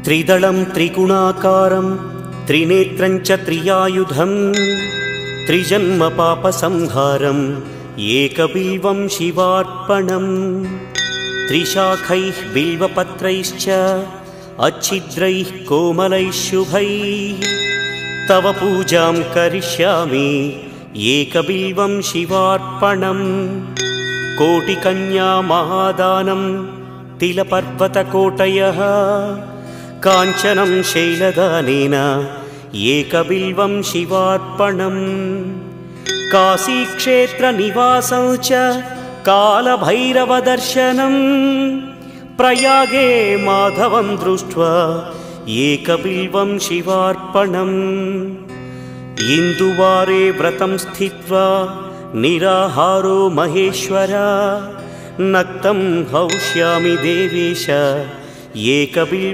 त्रिदलं त्रिगुणाकारं त्रिनेत्रं च त्रियायुधं त्रिजन्म पापसंहारं एकबिल्वं शिवार्पणम् त्रिशाखैः बिल्वपत्रैश्च अच्छिद्रैः कोमलैः शुभैः तव पूजां करिष्यामि एकबिल्वं शिवार्पणम् कोटिकन्या महादानं तिलपर्वतकोटयः काञ्चनं शैलदानेन एकबिल्वं शिवार्पणम् काशीक्षेत्रनिवासं च कालभैरवदर्शनं प्रयागे माधवं दृष्ट्वा एकबिल्वं शिवार्पणम् इन्दुवारे व्रतं स्थित्वा निराहारो महेश्वर नक्तं हौष्यामि देवेश एकबिल्वं